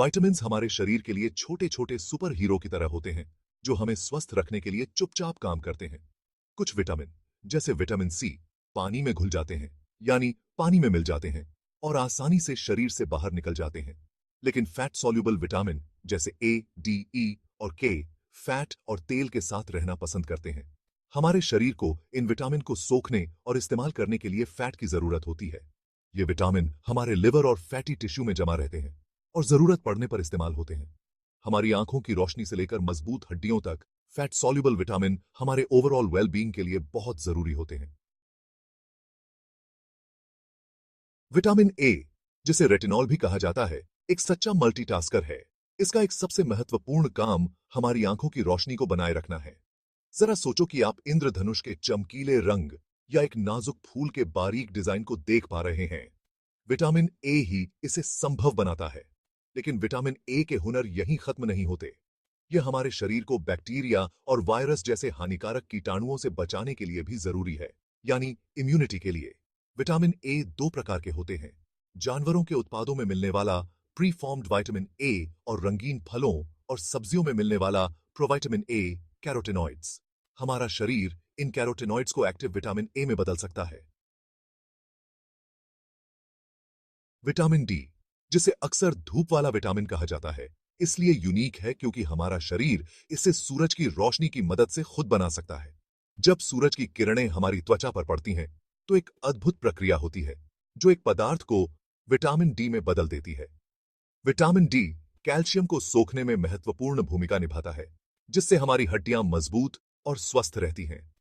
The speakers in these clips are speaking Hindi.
विटामिन्स हमारे शरीर के लिए छोटे छोटे सुपर हीरो की तरह होते हैं जो हमें स्वस्थ रखने के लिए चुपचाप काम करते हैं। कुछ विटामिन जैसे विटामिन सी पानी में घुल जाते हैं, यानी पानी में मिल जाते हैं और आसानी से शरीर से बाहर निकल जाते हैं। लेकिन फैट सॉल्युबल विटामिन जैसे ए, डी, ई और के फैट और तेल के साथ रहना पसंद करते हैं। हमारे शरीर को इन विटामिन को सोखने और इस्तेमाल करने के लिए फैट की जरूरत होती है। ये विटामिन हमारे लिवर और फैटी टिश्यू में जमा रहते हैं और जरूरत पड़ने पर इस्तेमाल होते हैं। हमारी आंखों की रोशनी से लेकर मजबूत हड्डियों तक फैट सॉल्युबल विटामिन हमारे ओवरऑल वेलबींग के लिए बहुत जरूरी होते हैं। विटामिन ए, जिसे रेटिनॉल भी कहा जाता है, एक सच्चा मल्टीटास्कर है। इसका एक सबसे महत्वपूर्ण काम हमारी आंखों की रोशनी को बनाए रखना है। जरा सोचो कि आप इंद्रधनुष के चमकीले रंग या एक नाजुक फूल के बारीक डिजाइन को देख पा रहे हैं। विटामिन ए ही इसे संभव बनाता है। लेकिन विटामिन ए के हुनर यहीं खत्म नहीं होते। यह हमारे शरीर को बैक्टीरिया और वायरस जैसे हानिकारक कीटाणुओं से बचाने के लिए भी जरूरी है, यानी इम्यूनिटी के लिए। विटामिन ए दो प्रकार के होते हैं, जानवरों के उत्पादों में मिलने वाला प्रीफॉर्म्ड विटामिन ए और रंगीन फलों और सब्जियों में मिलने वाला प्रोविटामिन ए, कैरोटेनॉइड्स। हमारा शरीर इन कैरोटेनॉइड्स को एक्टिव विटामिन ए में बदल सकता है। विटामिन डी, जिसे अक्सर धूप वाला विटामिन कहा जाता है, इसलिए यूनिक है क्योंकि हमारा शरीर इसे सूरज की रोशनी की मदद से खुद बना सकता है। जब सूरज की किरणें हमारी त्वचा पर पड़ती हैं, तो एक अद्भुत प्रक्रिया होती है जो एक पदार्थ को विटामिन डी में बदल देती है। विटामिन डी कैल्शियम को सोखने में महत्वपूर्ण भूमिका निभाता है, जिससे हमारी हड्डियां मजबूत और स्वस्थ रहती हैं।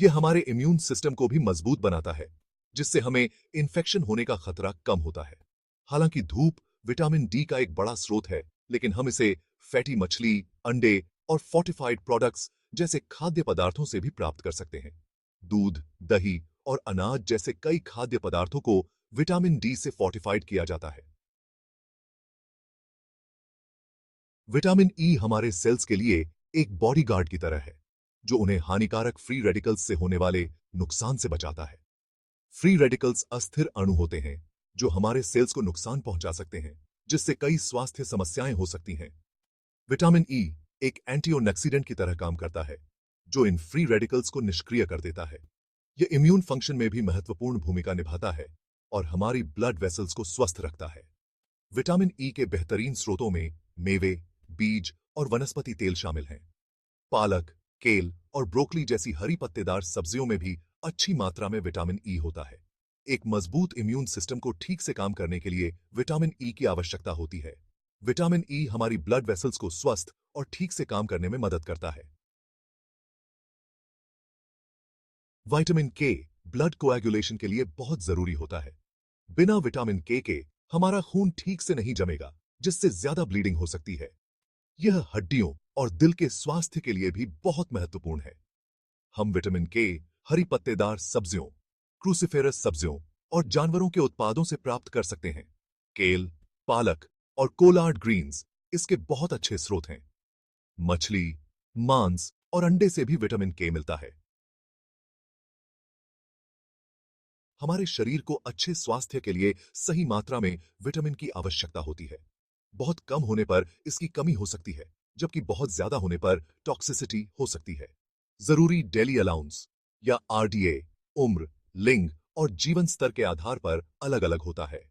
यह हमारे इम्यून सिस्टम को भी मजबूत बनाता है, जिससे हमें इन्फेक्शन होने का खतरा कम होता है। हालांकि धूप विटामिन डी का एक बड़ा स्रोत है, लेकिन हम इसे फैटी मछली, अंडे और फोर्टिफाइड प्रोडक्ट्स जैसे खाद्य पदार्थों से भी प्राप्त कर सकते हैं। दूध, दही और अनाज जैसे कई खाद्य पदार्थों को विटामिन डी से फोर्टिफाइड किया जाता है। विटामिन ई हमारे सेल्स के लिए एक बॉडीगार्ड की तरह है, जो उन्हें हानिकारक फ्री रेडिकल्स से होने वाले नुकसान से बचाता है। फ्री रेडिकल्स अस्थिर अणु होते हैं जो हमारे सेल्स को नुकसान पहुंचा सकते हैं, जिससे कई स्वास्थ्य समस्याएं हो सकती हैं। विटामिन ई एक एंटीऑक्सीडेंट की तरह काम करता है, जो इन फ्री रेडिकल्स को निष्क्रिय कर देता है। यह इम्यून फंक्शन में भी महत्वपूर्ण भूमिका निभाता है और हमारी ब्लड वेसल्स को स्वस्थ रखता है। विटामिन ई के बेहतरीन स्रोतों में मेवे, बीज और वनस्पति तेल शामिल हैं। पालक, केल और ब्रोकली जैसी हरी पत्तेदार सब्जियों में भी अच्छी मात्रा में विटामिन ई होता है। एक मजबूत इम्यून सिस्टम को ठीक से काम करने के लिए विटामिन ई की आवश्यकता होती है। विटामिन ई हमारी ब्लड वेसल्स को स्वस्थ और ठीक से काम करने में मदद करता है। विटामिन के ब्लड कोएगुलेशन के लिए बहुत जरूरी होता है। बिना विटामिन के हमारा खून ठीक से नहीं जमेगा, जिससे ज्यादा ब्लीडिंग हो सकती है। यह हड्डियों और दिल के स्वास्थ्य के लिए भी बहुत महत्वपूर्ण है। हम विटामिन के हरी पत्तेदार सब्जियों, क्रूसिफेरस सब्जियों और जानवरों के उत्पादों से प्राप्त कर सकते हैं। केल, पालक और कोलार्ड ग्रीन्स इसके बहुत अच्छे स्रोत हैं। मछली, मांस और अंडे से भी विटामिन के मिलता है। हमारे शरीर को अच्छे स्वास्थ्य के लिए सही मात्रा में विटामिन की आवश्यकता होती है। बहुत कम होने पर इसकी कमी हो सकती है, जबकि बहुत ज्यादा होने पर टॉक्सिसिटी हो सकती है। जरूरी डेली अलाउंस या आरडीए उम्र, लिंग और जीवन स्तर के आधार पर अलग अलग होता है।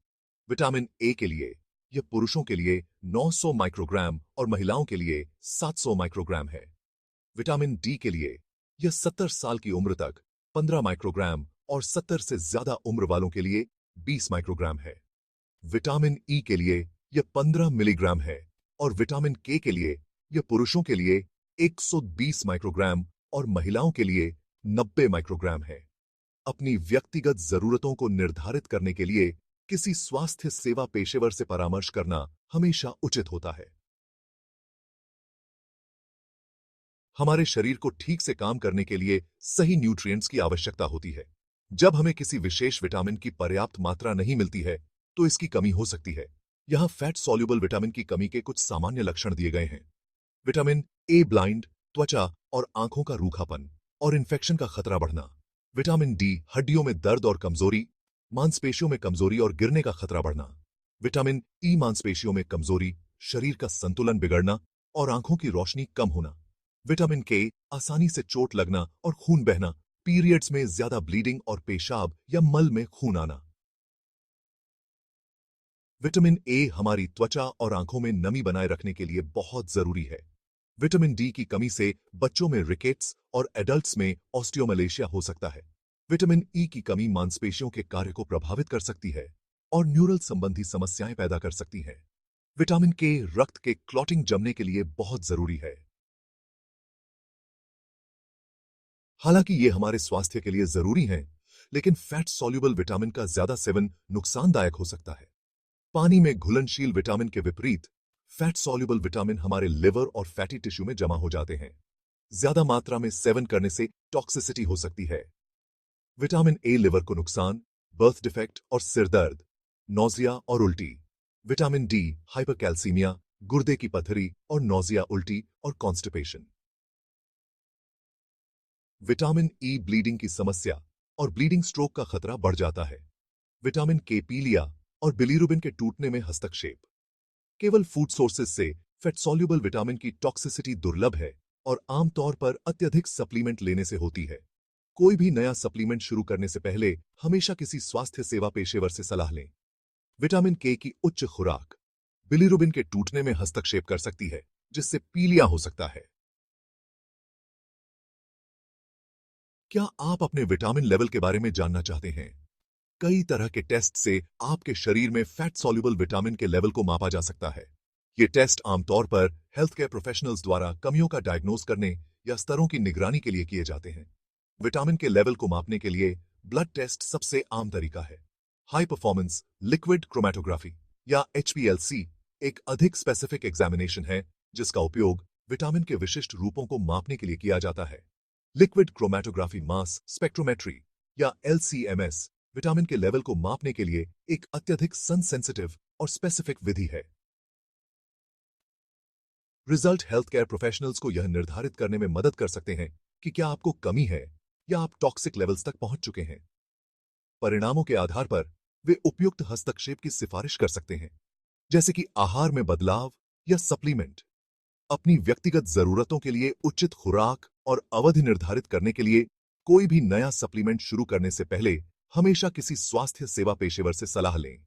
विटामिन ए के लिए यह पुरुषों के लिए 900 माइक्रोग्राम और महिलाओं के लिए 700 माइक्रोग्राम है। विटामिन डी के लिए यह 70 साल की उम्र तक 15 माइक्रोग्राम और 70 से ज्यादा उम्र वालों के लिए 20 माइक्रोग्राम है। विटामिन ई के लिए यह 15 मिलीग्राम है और विटामिन के लिए यह पुरुषों के लिए 120 माइक्रोग्राम और महिलाओं के लिए 90 माइक्रोग्राम है। अपनी व्यक्तिगत जरूरतों को निर्धारित करने के लिए किसी स्वास्थ्य सेवा पेशेवर से परामर्श करना हमेशा उचित होता है। हमारे शरीर को ठीक से काम करने के लिए सही न्यूट्रिएंट्स की आवश्यकता होती है। जब हमें किसी विशेष विटामिन की पर्याप्त मात्रा नहीं मिलती है, तो इसकी कमी हो सकती है। यहां फैट सॉल्युबल विटामिन की कमी के कुछ सामान्य लक्षण दिए गए हैं। विटामिन ए ब्लाइंड, त्वचा और आंखों का रूखापन और इन्फेक्शन का खतरा बढ़ना। विटामिन डी हड्डियों में दर्द और कमजोरी, मांसपेशियों में कमजोरी और गिरने का खतरा बढ़ना। विटामिन ई मांसपेशियों में कमजोरी, शरीर का संतुलन बिगड़ना और आंखों की रोशनी कम होना। विटामिन के आसानी से चोट लगना और खून बहना, पीरियड्स में ज्यादा ब्लीडिंग और पेशाब या मल में खून आना। विटामिन ए हमारी त्वचा और आंखों में नमी बनाए रखने के लिए बहुत जरूरी है। विटामिन डी की कमी से बच्चों में रिकेट्स और एडल्ट्स में ऑस्टियोमलेशिया हो सकता है। विटामिन ई की कमी मांसपेशियों के कार्य को प्रभावित कर सकती है और न्यूरल संबंधी समस्याएं पैदा कर सकती है। विटामिन के रक्त के क्लॉटिंग जमने के लिए बहुत जरूरी है। हालांकि ये हमारे स्वास्थ्य के लिए जरूरी हैं, लेकिन फैट सॉल्युबल विटामिन का ज्यादा सेवन नुकसानदायक हो सकता है। पानी में घुलनशील विटामिन के विपरीत फैट सॉल्युबल विटामिन हमारे लिवर और फैटी टिश्यू में जमा हो जाते हैं। ज्यादा मात्रा में सेवन करने से टॉक्सिसिटी हो सकती है। विटामिन ए लिवर को नुकसान, बर्थ डिफेक्ट और सिर दर्द, नौजिया और उल्टी। विटामिन डी हाइपरकैल्सीमिया, गुर्दे की पथरी और नौजिया, उल्टी और कॉन्स्टिपेशन। विटामिन ई ब्लीडिंग की समस्या और ब्लीडिंग स्ट्रोक का खतरा बढ़ जाता है। विटामिन के पीलिया और बिलीरुबिन के टूटने में हस्तक्षेप। केवल फूड सोर्सेज से फैट सॉल्युबल विटामिन की टॉक्सिसिटी दुर्लभ है और आमतौर पर अत्यधिक सप्लीमेंट लेने से होती है। कोई भी नया सप्लीमेंट शुरू करने से पहले हमेशा किसी स्वास्थ्य सेवा पेशेवर से सलाह लें। विटामिन के की उच्च खुराक बिलीरुबिन के टूटने में हस्तक्षेप कर सकती है, जिससे पीलिया हो सकता है। क्या आप अपने विटामिन लेवल के बारे में जानना चाहते हैं? कई तरह के टेस्ट से आपके शरीर में फैट सॉल्युबल विटामिन के लेवल को मापा जा सकता है। ये टेस्ट आमतौर पर हेल्थ केयर प्रोफेशनल्स द्वारा कमियों का डायग्नोज करने या स्तरों की निगरानी के लिए किए जाते हैं। विटामिन के लेवल को मापने के लिए ब्लड टेस्ट सबसे आम तरीका है। हाई परफॉर्मेंस लिक्विड क्रोमैटोग्राफी या HPLC एक अधिक स्पेसिफिक एग्जामिनेशन है, जिसका उपयोग विटामिन के विशिष्ट रूपों को मापने के लिए किया जाता है। लिक्विड क्रोमैटोग्राफी मास स्पेक्ट्रोमेट्री या LCMS विटामिन के लेवल को मापने के लिए एक अत्यधिक सन सेंसिटिव और स्पेसिफिक विधि है। रिजल्ट हेल्थ केयर प्रोफेशनल्स को यह निर्धारित करने में मदद कर सकते हैं कि क्या आपको कमी है या आप टॉक्सिक लेवल्स तक पहुंच चुके हैं। परिणामों के आधार पर वे उपयुक्त हस्तक्षेप की सिफारिश कर सकते हैं, जैसे कि आहार में बदलाव या सप्लीमेंट। अपनी व्यक्तिगत जरूरतों के लिए उचित खुराक और अवधि निर्धारित करने के लिए कोई भी नया सप्लीमेंट शुरू करने से पहले हमेशा किसी स्वास्थ्य सेवा पेशेवर से सलाह लें।